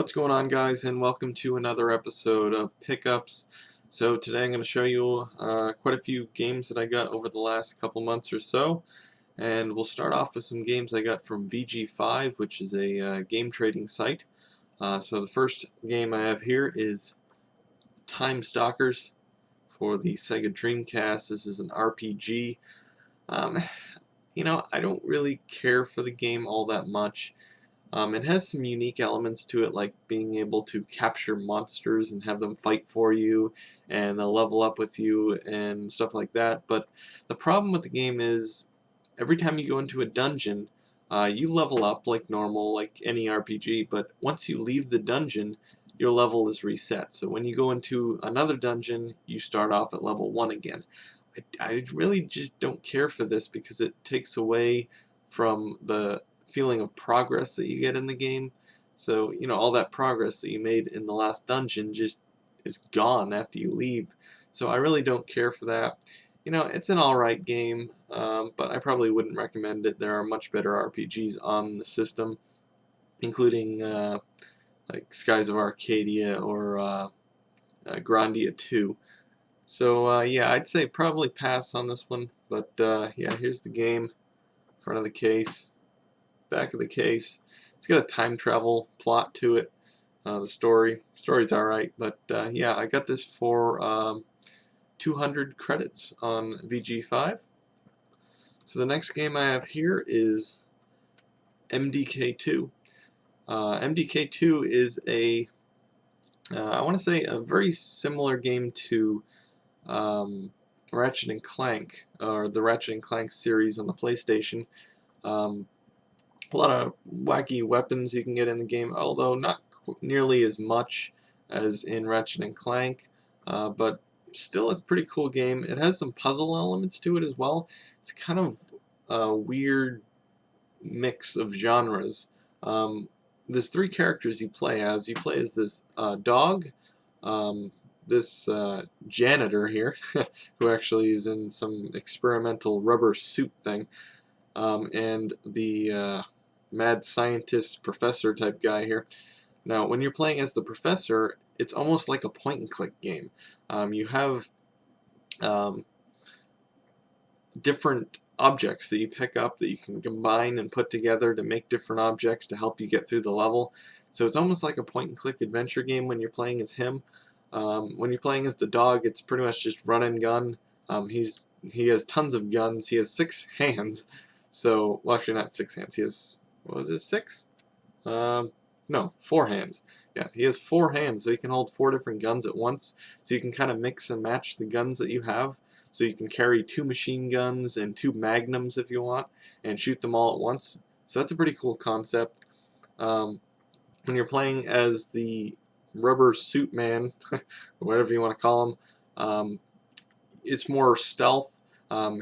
What's going on, guys, and welcome to another episode of Pickups. So today I'm going to show you quite a few games that I got over the last couple months or so, and we'll start off with some games I got from VG5, which is a game trading site. So the first game I have here is Time Stalkers for the Sega Dreamcast. This is an RPG. Um, I don't really care for the game all that much. It has some unique elements to it, like being able to capture monsters and have them fight for you, and they'll level up with you and stuff like that. But the problem with the game is every time you go into a dungeon, you level up like normal, like any RPG, but once you leave the dungeon, your level is reset. So when you go into another dungeon, you start off at level 1 again. I really just don't care for this because it takes away from the feeling of progress that you get in the game. So, all that progress that you made in the last dungeon just is gone after you leave. So I really don't care for that. It's an alright game, but I probably wouldn't recommend it. There are much better RPGs on the system, including like Skies of Arcadia or Grandia 2. So yeah, I'd say probably pass on this one, but yeah, here's the game, front of the case, back of the case. It's got a time travel plot to it. The story's alright, but yeah, I got this for 200 credits on VG5. So the next game I have here is MDK2. MDK2 is I want to say a very similar game to Ratchet and Clank, or the Ratchet and Clank series on the PlayStation. A lot of wacky weapons you can get in the game, although not nearly as much as in Ratchet and Clank, but still a pretty cool game. It has some puzzle elements to it as well. It's kind of a weird mix of genres. There's three characters you play as. You play as this dog, this janitor here, who actually is in some experimental rubber suit thing, and the mad scientist professor type guy here. Now, when you're playing as the professor, it's almost like a point and click game. You have different objects that you pick up that you can combine and put together to make different objects to help you get through the level. So it's almost like a point and click adventure game when you're playing as him. When you're playing as the dog, it's pretty much just run and gun. He has tons of guns. He has 6 hands. So, well, actually not 6 hands. He has, what was it, 6? No, 4 hands. Yeah, he has 4 hands, so he can hold 4 different guns at once. So you can kind of mix and match the guns that you have. So you can carry 2 machine guns and 2 magnums if you want, and shoot them all at once. So that's a pretty cool concept. When you're playing as the rubber suit man, or whatever you want to call him, it's more stealth.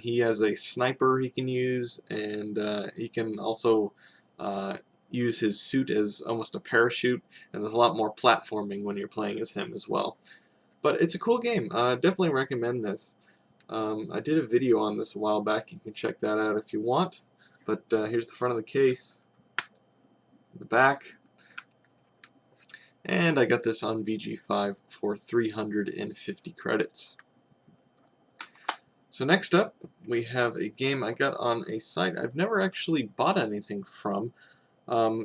He has a sniper he can use, and he can also use his suit as almost a parachute, and there's a lot more platforming when you're playing as him as well. But it's a cool game. Definitely recommend this. I did a video on this a while back. You can check that out if you want. But here's the front of the case, the back, and I got this on VG5 for 350 credits. So next up, we have a game I got on a site I've never actually bought anything from.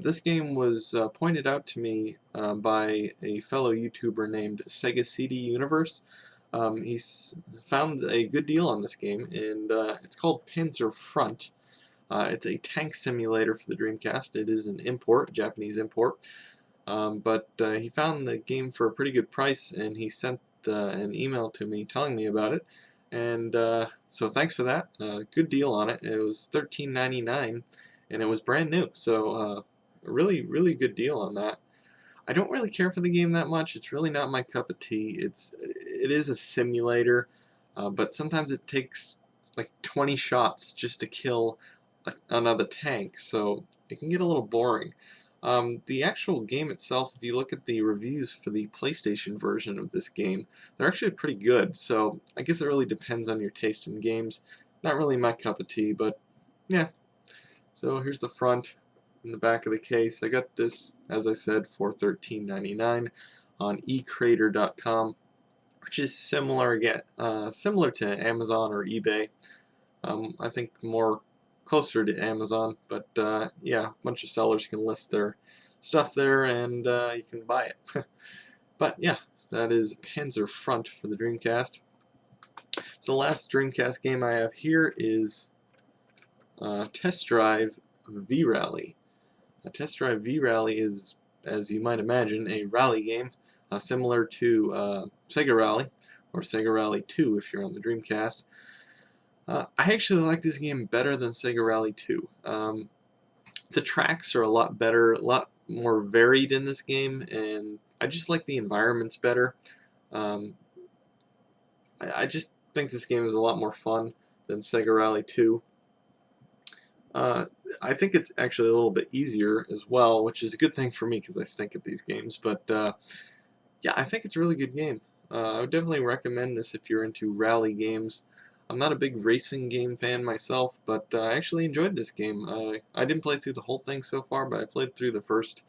This game was pointed out to me by a fellow YouTuber named Sega CD Universe. He's found a good deal on this game, and it's called Panzer Front. It's a tank simulator for the Dreamcast. It is an import, Japanese import, but he found the game for a pretty good price, and he sent an email to me telling me about it. And so thanks for that. Good deal on it. It was $13.99, and it was brand new. So really, really good deal on that. I don't really care for the game that much. It's really not my cup of tea. It is a simulator, but sometimes it takes like 20 shots just to kill another tank, so it can get a little boring. The actual game itself, if you look at the reviews for the PlayStation version of this game, they're actually pretty good, so I guess it really depends on your taste in games. Not really my cup of tea, but yeah. So here's the front. in the back of the case. I got this, as I said, for $13.99 on eCrater.com, which is similar again, similar to Amazon or eBay. I think more closer to Amazon, but yeah, a bunch of sellers can list their stuff there, and you can buy it. But yeah, that is Panzer Front for the Dreamcast. So the last Dreamcast game I have here is Test Drive V-Rally. Test Drive V-Rally is, as you might imagine, a rally game similar to Sega Rally, or Sega Rally 2 if you're on the Dreamcast. I actually like this game better than Sega Rally 2. The tracks are a lot better, a lot more varied in this game, and I just like the environments better. I just think this game is a lot more fun than Sega Rally 2. I think it's actually a little bit easier as well, which is a good thing for me because I stink at these games. But yeah, I think it's a really good game. I would definitely recommend this if you're into rally games. I'm not a big racing game fan myself, but I actually enjoyed this game. I didn't play through the whole thing so far, but I played through the first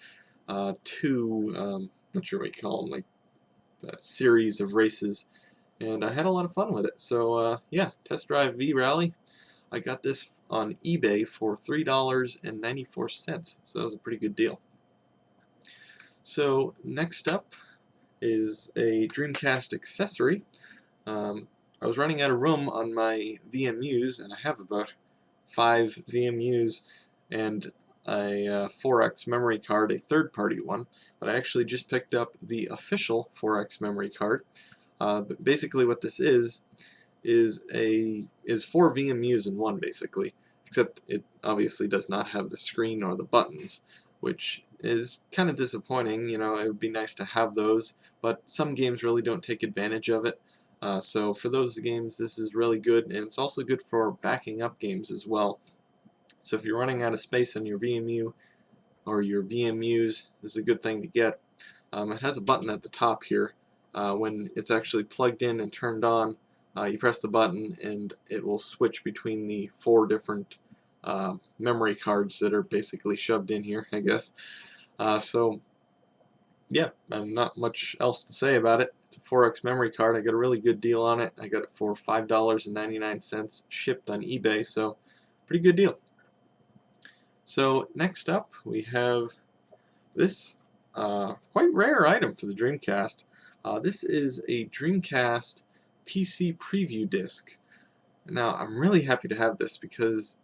two, not sure what you call them, like series of races, and I had a lot of fun with it. So yeah, Test Drive V-Rally. I got this on eBay for $3.94, so that was a pretty good deal. So next up is a Dreamcast accessory. I was running out of room on my VMUs, and I have about 5 VMUs and a 4X memory card, a third-party one, but I actually just picked up the official 4X memory card. But basically what this is 4 VMUs in one, basically, except it obviously does not have the screen or the buttons, which is kind of disappointing. You know, it would be nice to have those, but some games really don't take advantage of it. So for those games, this is really good, and it's also good for backing up games as well. So if you're running out of space on your VMU or your VMUs, this is a good thing to get. It has a button at the top here. When it's actually plugged in and turned on, you press the button and it will switch between the 4 different memory cards that are basically shoved in here, I guess. So yeah, not much else to say about it. It's a 4X memory card. I got a really good deal on it. I got it for $5.99 shipped on eBay, so pretty good deal. So next up we have this quite rare item for the Dreamcast. This is a Dreamcast PC preview disc. Now I'm really happy to have this because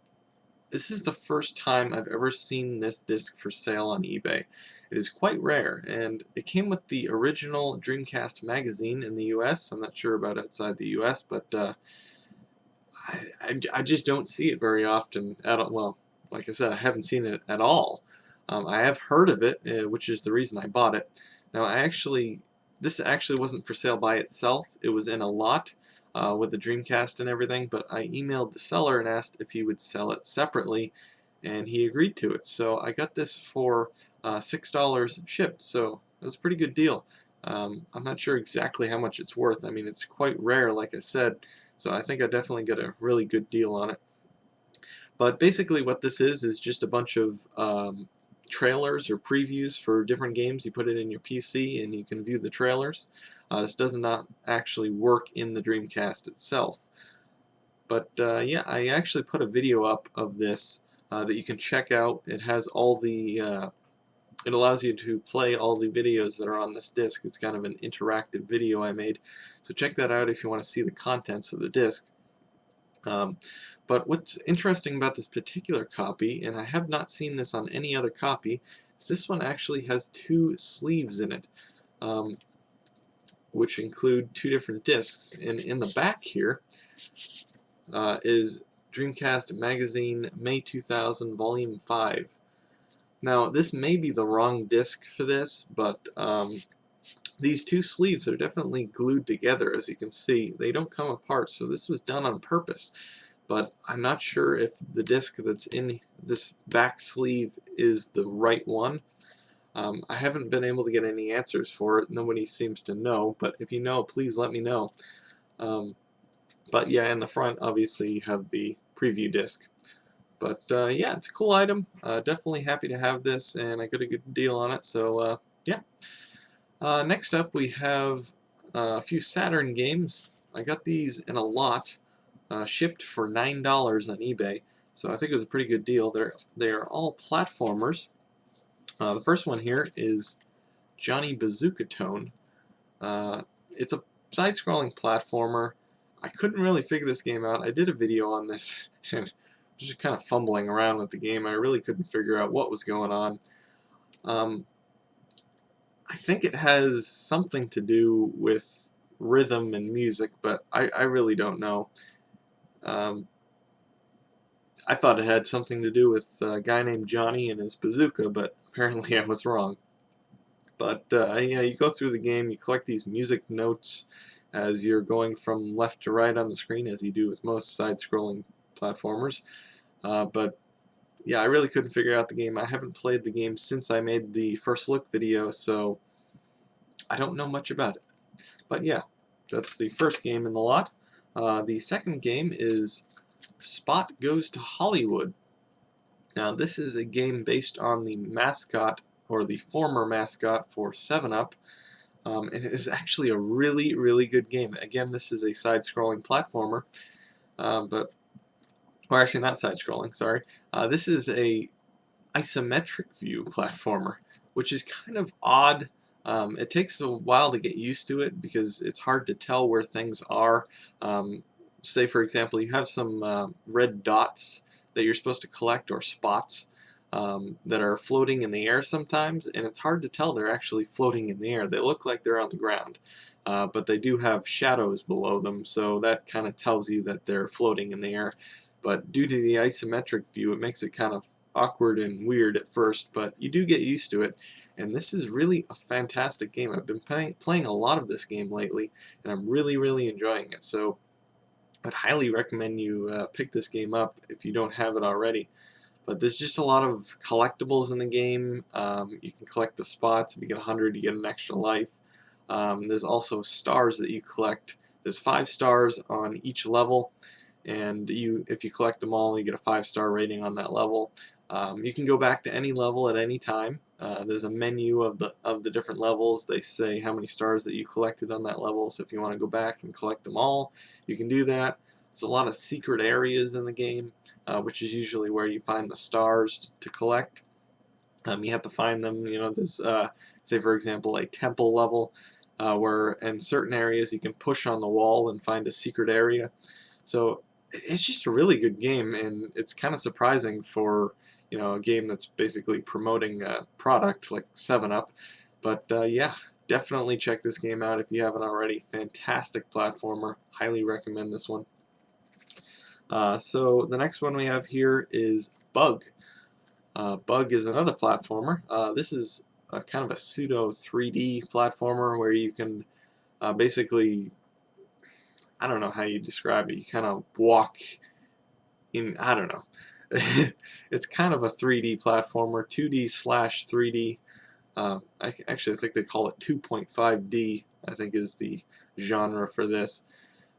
this is the first time I've ever seen this disc for sale on eBay. It is quite rare, and it came with the original Dreamcast magazine in the US. I'm not sure about outside the US, but I just don't see it very often at all. Well, like I said, I haven't seen it at all. I have heard of it, which is the reason I bought it. Now, this actually wasn't for sale by itself. It was in a lot with the Dreamcast and everything, but I emailed the seller and asked if he would sell it separately, and he agreed to it. So I got this for $6 shipped, so it was a pretty good deal. I'm not sure exactly how much it's worth. I mean, it's quite rare, like I said, so I think I definitely got a really good deal on it. But basically what this is just a bunch of trailers or previews for different games. You put it in your PC and you can view the trailers. This does not actually work in the Dreamcast itself. But yeah, I actually put a video up of this that you can check out. It has all the it allows you to play all the videos that are on this disc. It's kind of an interactive video I made. So check that out if you want to see the contents of the disc. But what's interesting about this particular copy, and I have not seen this on any other copy, is this one actually has 2 sleeves in it, which include 2 different discs. And in the back here is Dreamcast Magazine May 2000 Volume 5. Now, this may be the wrong disc for this, but these 2 sleeves are definitely glued together, as you can see. They don't come apart, so this was done on purpose. But I'm not sure if the disc that's in this back sleeve is the right one. I haven't been able to get any answers for it. Nobody seems to know, but if you know, please let me know. But yeah, in the front, obviously, you have the preview disc. But yeah, it's a cool item. Definitely happy to have this, and I got a good deal on it. So yeah. Next up, we have a few Saturn games. I got these in a lot, shipped for $9 on eBay. So I think it was a pretty good deal. They're all platformers. The first one here is Johnny Bazooka-Tone. It's a side-scrolling platformer. I couldn't really figure this game out. I did a video on this and just kind of fumbling around with the game. I really couldn't figure out what was going on. I think it has something to do with rhythm and music, but I really don't know. I thought it had something to do with a guy named Johnny and his bazooka, but apparently I was wrong. But yeah, you go through the game, you collect these music notes as you're going from left to right on the screen, as you do with most side-scrolling platformers. But yeah, I really couldn't figure out the game. I haven't played the game since I made the first look video, so I don't know much about it. But yeah, that's the first game in the lot. The second game is Spot Goes to Hollywood. Now, this is a game based on the mascot, or the former mascot for 7-Up. And it is actually a really, really good game. Again, this is a side-scrolling platformer, or actually not side-scrolling, sorry. This is a isometric view platformer, which is kind of odd. It takes a while to get used to it because it's hard to tell where things are. Say, for example, you have some red dots that you're supposed to collect, or spots that are floating in the air sometimes, and it's hard to tell they're actually floating in the air. They look like they're on the ground, but they do have shadows below them, so that kind of tells you that they're floating in the air. But due to the isometric view, it makes it kind of awkward and weird at first, but you do get used to it, and this is really a fantastic game. I've been playing a lot of this game lately, and I'm really, really enjoying it, so I'd highly recommend you pick this game up if you don't have it already. But there's just a lot of collectibles in the game. You can collect the spots. If you get 100, you get an extra life. There's also stars that you collect. There's 5 stars on each level, and if you collect them all, you get a 5-star rating on that level. You can go back to any level at any time. There's a menu of the different levels. They say how many stars that you collected on that level, so if you want to go back and collect them all, you can do that. There's a lot of secret areas in the game, which is usually where you find the stars to collect. You have to find them. You know, there's say for example a temple level where in certain areas you can push on the wall and find a secret area. So it's just a really good game, and it's kind of surprising for a game that's basically promoting a product like 7-Up. But yeah, definitely check this game out if you haven't already. Fantastic platformer. Highly recommend this one. So the next one we have here is Bug. Bug is another platformer. This is kind of a pseudo 3D platformer where you can basically, I don't know how you describe it, you kind of walk in, I don't know. It's kind of a 3D platformer, 2D/3D. Actually, I think they call it 2.5D, I think is the genre for this.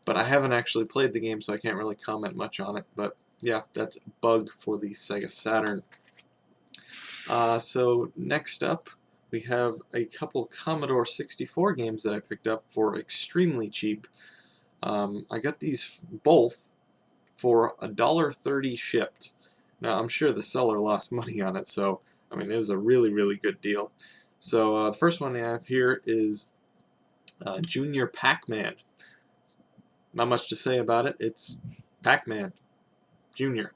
But I haven't actually played the game, so I can't really comment much on it. But yeah, that's Bug for the Sega Saturn. So next up, we have a couple Commodore 64 games that I picked up for extremely cheap. I got these both for $1.30 shipped. Now, I'm sure the seller lost money on it, so I mean, it was a really, really good deal. So the first one I have here is Junior Pac-Man. Not much to say about it. It's Pac-Man Junior.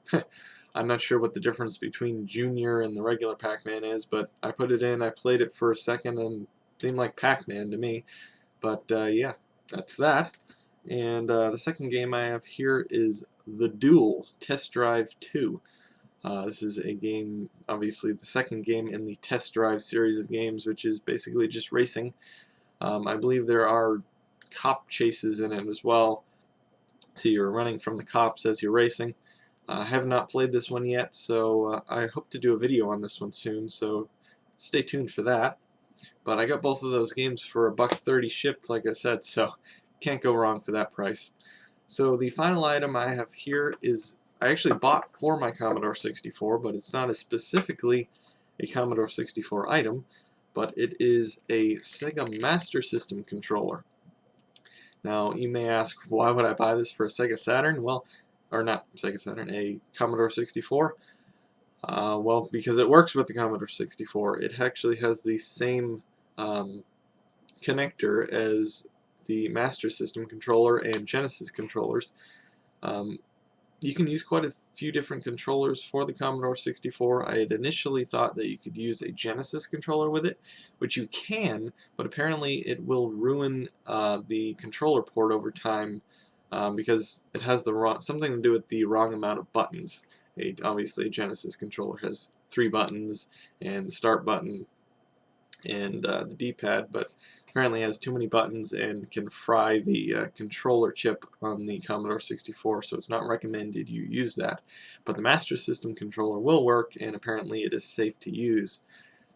I'm not sure what the difference between Junior and the regular Pac-Man is, but I put it in, I played it for a second, and it seemed like Pac-Man to me. But yeah, that's that. And the second game I have here is The Duel Test Drive 2. This is a game, obviously the second game in the Test Drive series of games, which is basically just racing. I believe there are cop chases in it as well, so you're running from the cops as you're racing. I have not played this one yet, so I hope to do a video on this one soon, so stay tuned for that. But I got both of those games for $1.30 shipped, like I said, so can't go wrong for that price. So the final item I have here is I actually bought for my Commodore 64, but it's not specifically a Commodore 64 item, but it is a Sega Master System controller. Now, you may ask, why would I buy this for a Sega Saturn? Well, or not Sega Saturn, a Commodore 64? Well, because it works with the Commodore 64. It actually has the same connector as the Master System controller and Genesis controllers. You can use quite a few different controllers for the Commodore 64. I had initially thought that you could use a Genesis controller with it, which you can, but apparently it will ruin the controller port over time because it has something to do with the wrong amount of buttons. Obviously, a Genesis controller has 3 buttons and the start button and the D-pad, but apparently has too many buttons and can fry the controller chip on the Commodore 64, so it's not recommended you use that. But the Master System controller will work, and apparently it is safe to use.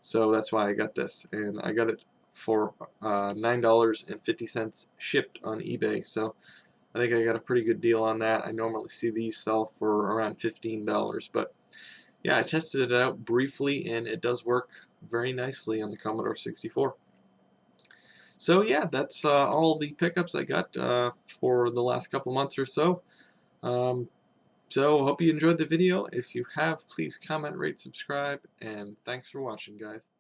So that's why I got this, and I got it for $9.50 shipped on eBay, so I think I got a pretty good deal on that. I normally see these sell for around $15, but yeah, I tested it out briefly, and it does work very nicely on the Commodore 64. So yeah, that's all the pickups I got for the last couple months or so. So hope you enjoyed the video. If you have, please comment, rate, subscribe, and thanks for watching, guys.